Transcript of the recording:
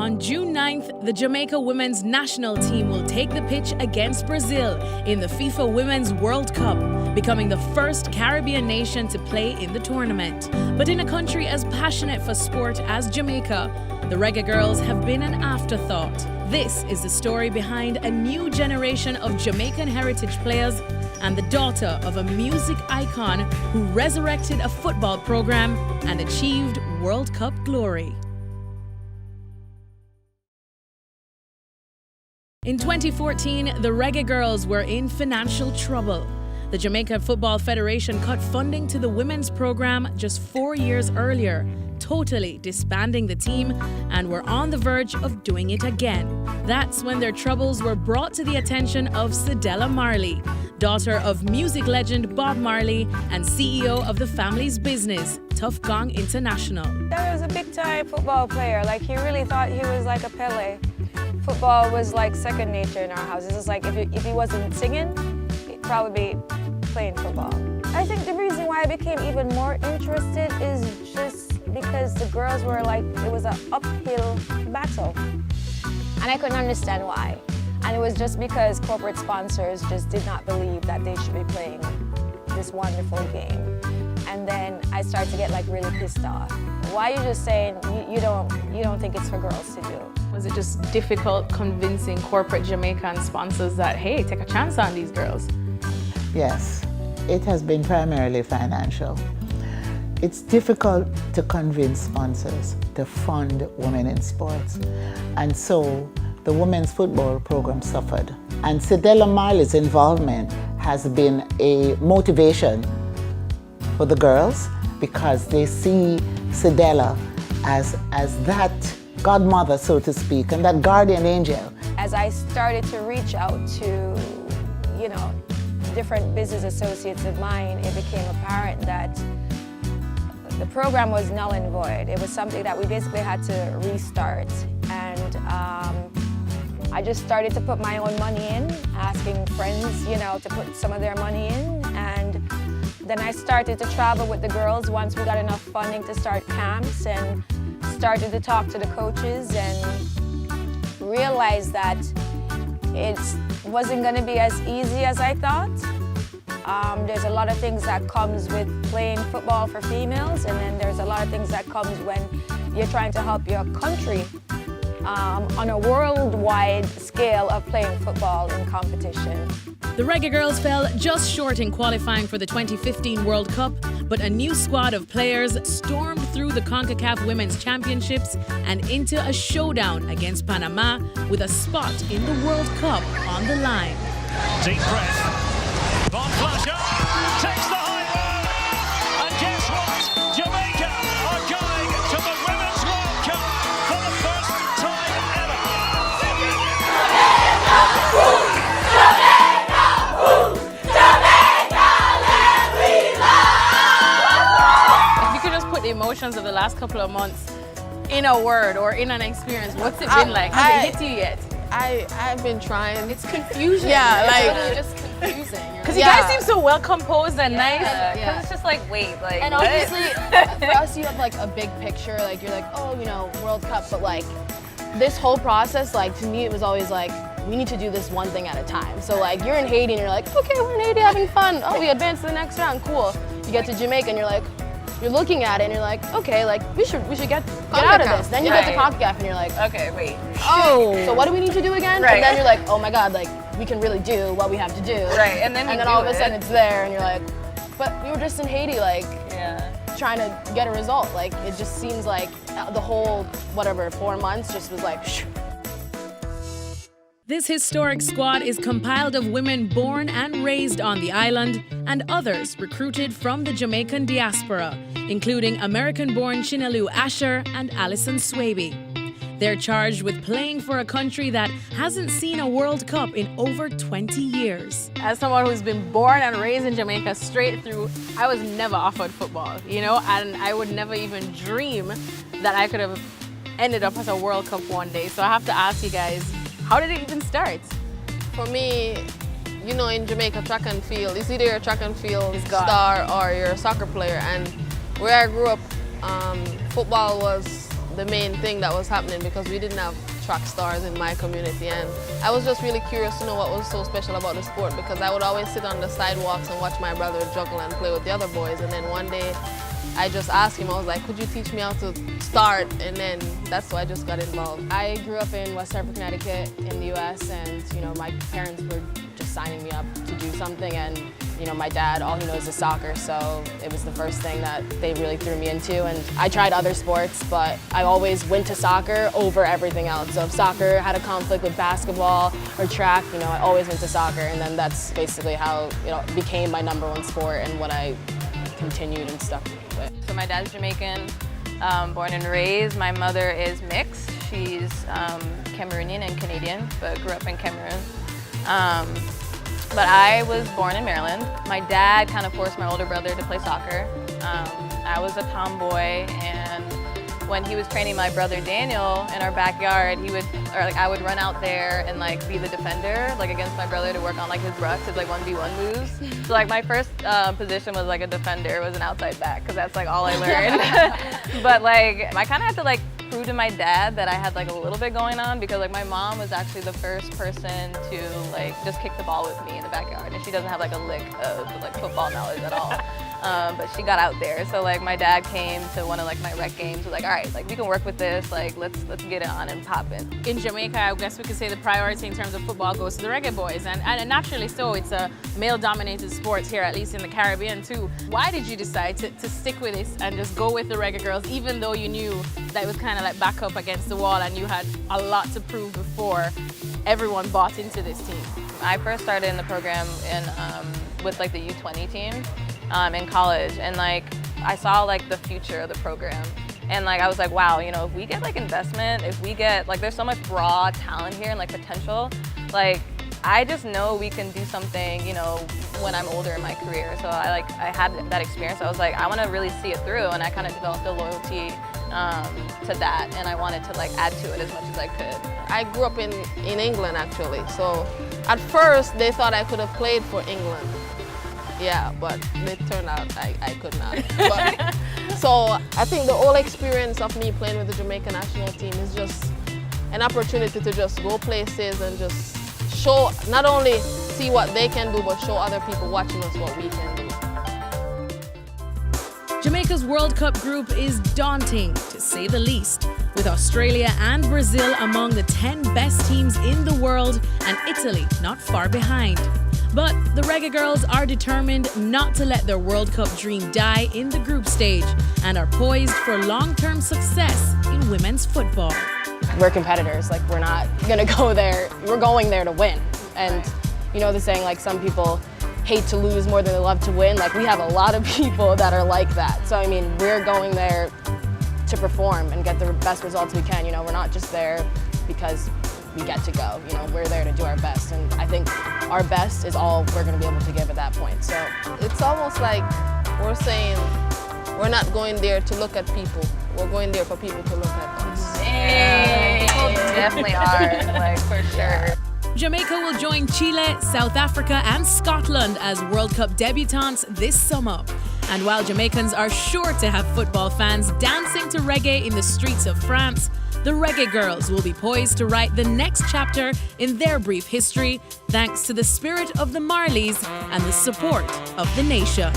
On June 9th, the Jamaica women's national team will take the pitch against Brazil in the FIFA Women's World Cup, becoming the first Caribbean nation to play in the tournament. But in a country as passionate for sport as Jamaica, the Reggae Girlz have been an afterthought. This is the story behind a new generation of Jamaican heritage players and the daughter of a music icon who resurrected a football program and achieved World Cup glory. In 2014, the Reggae Girlz were in financial trouble. The Jamaica Football Federation cut funding to the women's program just 4 years earlier, totally disbanding the team, and were on the verge of doing it again. That's when their troubles were brought to the attention of Cedella Marley, daughter of music legend Bob Marley and CEO of the family's business, Tough Gong International. He was a big-time football player. Like, he really thought he was like a Pele. Football was like second nature in our house. It's just like if he wasn't singing, he'd probably be playing football. I think the reason why I became even more interested is just because the girls were like, it was an uphill battle. And I couldn't understand why. And it was just because corporate sponsors just did not believe that they should be playing this wonderful game. And then I started to get like really pissed off. Why are you just saying you don't think it's for girls to do? Was it just difficult convincing corporate Jamaican sponsors that, hey, take a chance on these girls? Yes, it has been primarily financial. It's difficult to convince sponsors to fund women in sports. And so the women's football program suffered. And Cedella Marley's involvement has been a motivation for the girls because they see Cedella as that godmother, so to speak, and that guardian angel. As I started to reach out to, different business associates of mine, it became apparent that the program was null and void. It was something that we basically had to restart. And I just started to put my own money in, asking friends, to put some of their money in. And then I started to travel with the girls once we got enough funding to start camps, and started to talk to the coaches and realized that it wasn't going to be as easy as I thought. There's a lot of things that comes with playing football for females, and then there's a lot of things that comes when you're trying to help your country on a worldwide scale of playing football in competition. The Reggae Girlz fell just short in qualifying for the 2015 World Cup, but a new squad of players stormed through the CONCACAF Women's Championships and into a showdown against Panama with a spot in the World Cup on the line. Deep breath. Von Flasher takes the high road. And guess what? Jamaica are going to the Women's World Cup for the first time ever. If you could just put the emotions of the last couple of months in a word or in an experience, what's it been like? Has it hit you yet? I've been trying. It's confusing. Yeah, it's like really just confusing. Because you you guys guys seem so well composed and nice. Yeah. It's just like, wait, like, and what? obviously for us you have like a big picture, like you're like, oh, World Cup, but like this whole process, like to me it was always like, we need to do this one thing at a time. So like you're in Haiti and you're like, okay, we're in Haiti having fun. Oh, we advanced to the next round, cool. You get to Jamaica and you're looking at it and you're like, okay, like we should get out of this. Then you get to CONCACAF and you're like, Okay, wait. oh, so what do we need to do again? Right. And then you're like, oh my God, like we can really do what we have to do. Right, and then all of a sudden it's there and you're like, but we were just in Haiti, like trying to get a result. Like it just seems like the whole 4 months just was like shh. This historic squad is compiled of women born and raised on the island and others recruited from the Jamaican diaspora, including American-born Chinelu Asher and Alison Swaby. They're charged with playing for a country that hasn't seen a World Cup in over 20 years. As someone who's been born and raised in Jamaica straight through, I was never offered football, and I would never even dream that I could have ended up as a World Cup one day. So I have to ask you guys, how did it even start? For me, in Jamaica, track and field, it's either you're a track and field star or you're a soccer player. And where I grew up, football was the main thing that was happening because we didn't have track stars in my community, and I was just really curious to know what was so special about the sport because I would always sit on the sidewalks and watch my brother juggle and play with the other boys, and then one day I just asked him, I was like, could you teach me how to start? And then that's why I just got involved. I grew up in West Hartford, Connecticut in the US, and my parents were just signing me up to do something, and my dad, all he knows is soccer, so it was the first thing that they really threw me into. And I tried other sports, but I always went to soccer over everything else. So if soccer had a conflict with basketball or track, I always went to soccer, and then that's basically how it became my #1 sport and what I continued and stuck with. So my dad's Jamaican, born and raised. My mother is mixed. She's Cameroonian and Canadian, but grew up in Cameroon. But I was born in Maryland. My dad kind of forced my older brother to play soccer. I was a tomboy, and when he was training my brother Daniel in our backyard, I would run out there and be the defender, against my brother to work on his rucks, his 1v1 moves. So my first position was a defender, was an outside back, because that's all I learned. But I kind of had to prove to my dad that I had a little bit going on, because my mom was actually the first person to just kick the ball with me in the backyard, and she doesn't have a lick of football knowledge at all. But she got out there, so my dad came to one of my rec games, was all right, we can work with this, let's get it on and pop it. In Jamaica, I guess we could say the priority in terms of football goes to the reggae boys, and naturally so. It's a male-dominated sport here, at least in the Caribbean too. Why did you decide to stick with this and just go with the Reggae Girlz, even though you knew that it was kind of back up against the wall and you had a lot to prove before everyone bought into this team? I first started in the program with the U20 team in college, and I saw the future of the program, and I was wow, if we get investment, if we get there's so much raw talent here and potential, I just know we can do something, when I'm older in my career. So I had that experience. I was I want to really see it through, and I kind of developed a loyalty to that, and I wanted to add to it as much as I could. I grew up in England actually, so at first they thought I could have played for England. Yeah, but it turned out I could not. But, so I think the whole experience of me playing with the Jamaica national team is just an opportunity to just go places and just show, not only see what they can do, but show other people watching us what we can do. Jamaica's World Cup group is daunting, to say the least, with Australia and Brazil among the 10 best teams in the world, and Italy not far behind. But the Reggae Girlz are determined not to let their World Cup dream die in the group stage and are poised for long-term success in women's football. We're competitors, we're not gonna go there, we're going there to win. And the saying, some people hate to lose more than they love to win, we have a lot of people that are like that. So we're going there to perform and get the best results we can. We're not just there because we get to go. We're there to do our best, and I think our best is all we're going to be able to give at that point. So it's almost like we're saying we're not going there to look at people. We're going there for people to look at us. People definitely are, for sure. Jamaica will join Chile, South Africa, and Scotland as World Cup debutantes this summer. And while Jamaicans are sure to have football fans dancing to reggae in the streets of France, the Reggae Girlz will be poised to write the next chapter in their brief history, thanks to the spirit of the Marleys and the support of the nation.